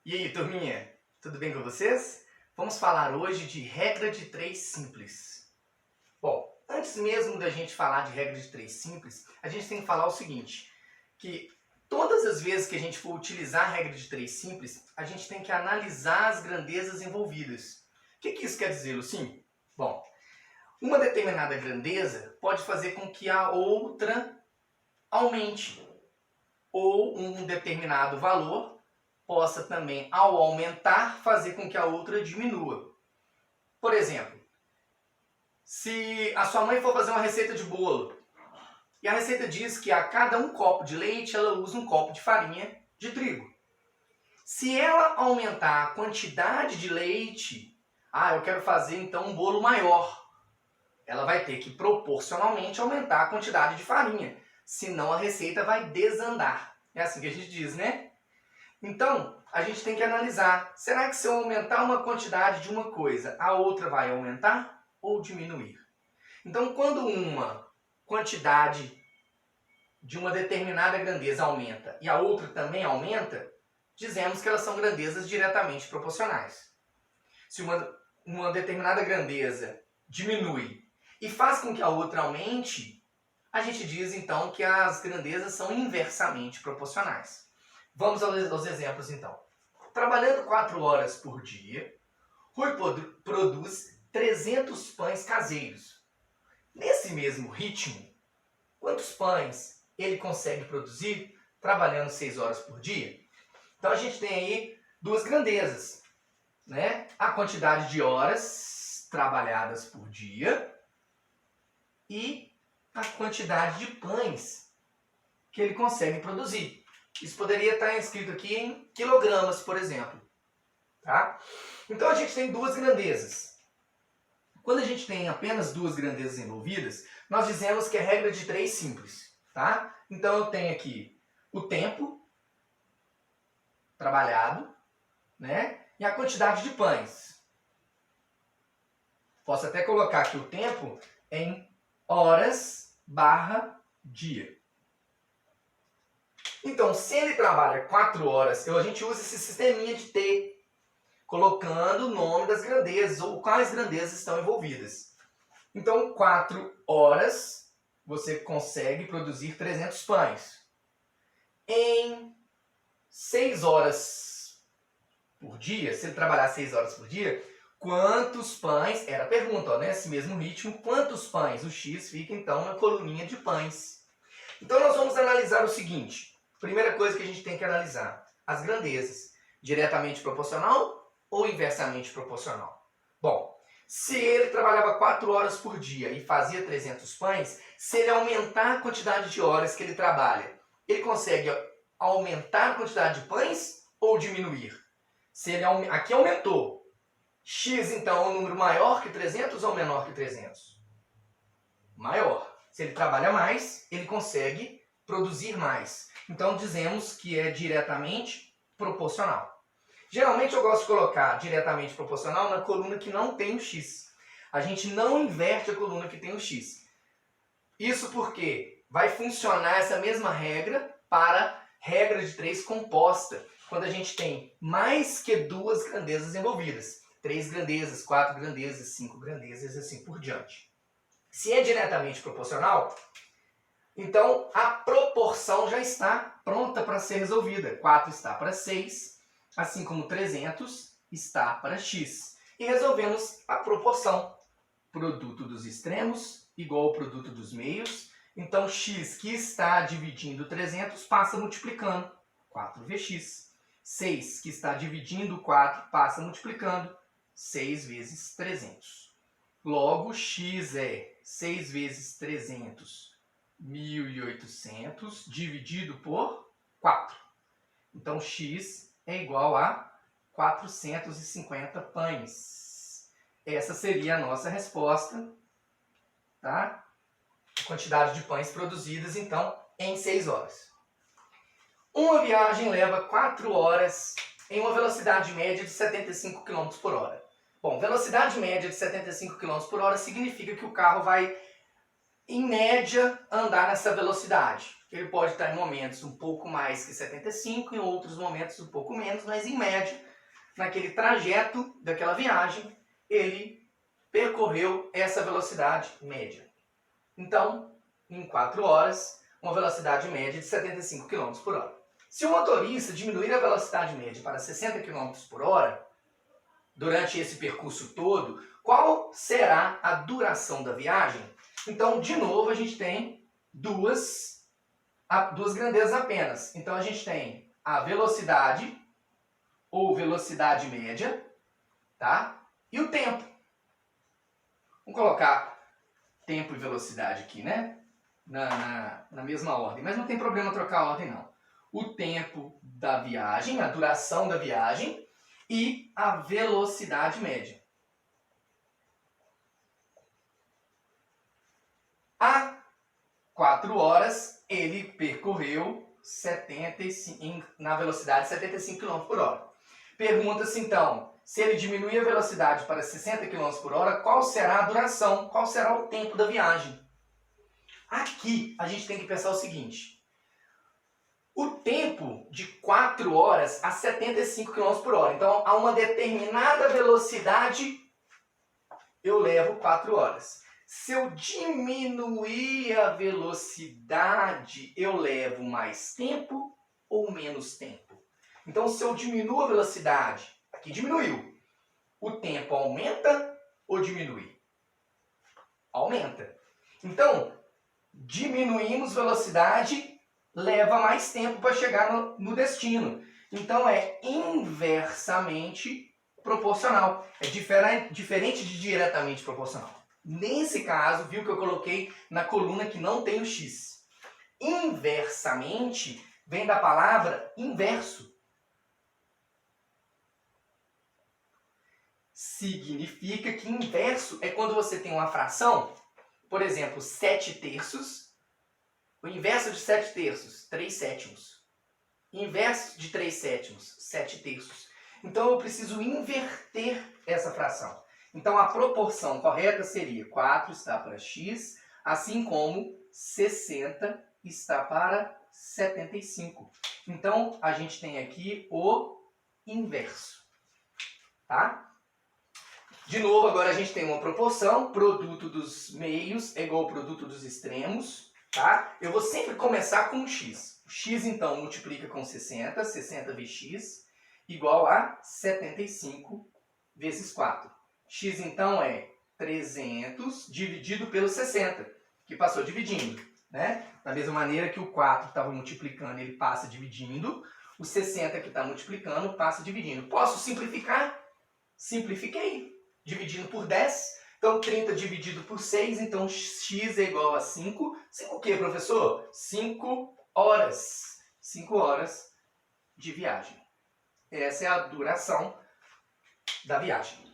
E aí, turminha? Tudo bem com vocês? Vamos falar hoje de regra de 3 simples. Bom, antes mesmo da gente falar de regra de 3 simples, a gente tem que falar o seguinte, que todas as vezes que a gente for utilizar a regra de 3 simples, a gente tem que analisar as grandezas envolvidas. O que isso quer dizer, Lucinho? Bom, uma determinada grandeza pode fazer com que a outra aumente, ou um determinado valor possa também, ao aumentar, fazer com que a outra diminua. Por exemplo, se a sua mãe for fazer uma receita de bolo, e a receita diz que a cada 1 copo de leite, ela usa 1 copo de farinha de trigo. Se ela aumentar a quantidade de leite, eu quero fazer então um bolo maior, ela vai ter que proporcionalmente aumentar a quantidade de farinha, senão a receita vai desandar. É assim que a gente diz, né? Então, a gente tem que analisar, será que se eu aumentar uma quantidade de uma coisa, a outra vai aumentar ou diminuir? Então, quando uma quantidade de uma determinada grandeza aumenta e a outra também aumenta, dizemos que elas são grandezas diretamente proporcionais. Se uma determinada grandeza diminui e faz com que a outra aumente, a gente diz então que as grandezas são inversamente proporcionais. Vamos aos exemplos então. Trabalhando 4 horas por dia, Rui produz 300 pães caseiros. Nesse mesmo ritmo, quantos pães ele consegue produzir trabalhando 6 horas por dia? Então a gente tem aí duas grandezas, né? A quantidade de horas trabalhadas por dia e a quantidade de pães que ele consegue produzir. Isso poderia estar escrito aqui em quilogramas, por exemplo. Tá? Então a gente tem duas grandezas. Quando a gente tem apenas duas grandezas envolvidas, nós dizemos que é regra de 3 simples. Tá? Então eu tenho aqui o tempo trabalhado, né? E a quantidade de pães. Posso até colocar aqui o tempo em horas/dia. Então, se ele trabalha 4 horas, a gente usa esse sisteminha de T, colocando o nome das grandezas, ou quais grandezas estão envolvidas. Então, 4 horas, você consegue produzir 300 pães. Em 6 horas por dia, se ele trabalhar 6 horas por dia, quantos pães, era a pergunta, ó, nesse mesmo ritmo, quantos pães? O X fica, então, na coluninha de pães. Então, nós vamos analisar o seguinte. Primeira coisa que a gente tem que analisar, as grandezas, diretamente proporcional ou inversamente proporcional? Bom, se ele trabalhava 4 horas por dia e fazia 300 pães, se ele aumentar a quantidade de horas que ele trabalha, ele consegue aumentar a quantidade de pães ou diminuir? Se ele aqui aumentou, X então é um número maior que 300 ou menor que 300? Maior. Se ele trabalha mais, ele consegue produzir mais. Então dizemos que é diretamente proporcional. Geralmente eu gosto de colocar diretamente proporcional na coluna que não tem o X. A gente não inverte a coluna que tem o X. Isso porque vai funcionar essa mesma regra para regra de 3 composta, quando a gente tem mais que 2 grandezas envolvidas. 3 grandezas, 4 grandezas, 5 grandezas e assim por diante. Se é diretamente proporcional, então a proporção já está pronta para ser resolvida. 4 está para 6, assim como 300 está para x. E resolvemos a proporção. Produto dos extremos igual ao produto dos meios. Então x que está dividindo 300 passa multiplicando. 4vx. 6 que está dividindo 4 passa multiplicando. 6 vezes 300. Logo, x é 6 vezes 300, 1.800, dividido por 4. Então, x é igual a 450 pães. Essa seria a nossa resposta, tá? A quantidade de pães produzidas, então, em 6 horas. Uma viagem leva 4 horas em uma velocidade média de 75 km por hora. Bom, velocidade média de 75 km por hora significa que o carro vai em média, andar nessa velocidade. Ele pode estar em momentos um pouco mais que 75, em outros momentos um pouco menos, mas em média, naquele trajeto daquela viagem, ele percorreu essa velocidade média. Então, em 4 horas, uma velocidade média de 75 km por hora. Se o motorista diminuir a velocidade média para 60 km por hora, durante esse percurso todo, qual será a duração da viagem? Então, de novo, a gente tem duas grandezas apenas. Então, a gente tem a velocidade, ou velocidade média, tá? E o tempo. Vamos colocar tempo e velocidade aqui, né? Na mesma ordem. Mas não tem problema trocar a ordem, não. O tempo da viagem, a duração da viagem e a velocidade média. Há 4 horas, ele percorreu 75, na velocidade de 75 km por hora. Pergunta-se então, se ele diminuir a velocidade para 60 km por hora, qual será a duração, qual será o tempo da viagem? Aqui a gente tem que pensar o seguinte, o tempo de 4 horas a 75 km por hora, então a uma determinada velocidade eu levo 4 horas. Se eu diminuir a velocidade, eu levo mais tempo ou menos tempo? Então, se eu diminuo a velocidade, aqui diminuiu, o tempo aumenta ou diminui? Aumenta. Então, diminuímos velocidade, leva mais tempo para chegar no destino. Então, é inversamente proporcional. É diferente de diretamente proporcional. Nesse caso, viu que eu coloquei na coluna que não tem o x. Inversamente vem da palavra inverso. Significa que inverso é quando você tem uma fração, por exemplo, 7 terços. O inverso de 7 terços, 3 sétimos. Inverso de 3 sétimos, 7 terços. Então eu preciso inverter essa fração. Então a proporção correta seria 4 está para x, assim como 60 está para 75. Então a gente tem aqui o inverso. Tá? De novo, agora a gente tem uma proporção, produto dos meios é igual ao produto dos extremos. Tá? Eu vou sempre começar com o x. O x então multiplica com 60, 60 vezes x, igual a 75 vezes 4. X então é 300 dividido pelo 60, que passou dividindo. Né? Da mesma maneira que o 4 estava multiplicando, ele passa dividindo. O 60 que está multiplicando, passa dividindo. Posso simplificar? Simplifiquei. Dividindo por 10. Então, 30 dividido por 6. Então, x é igual a 5. 5 o quê, professor? 5 horas. 5 horas de viagem. Essa é a duração da viagem.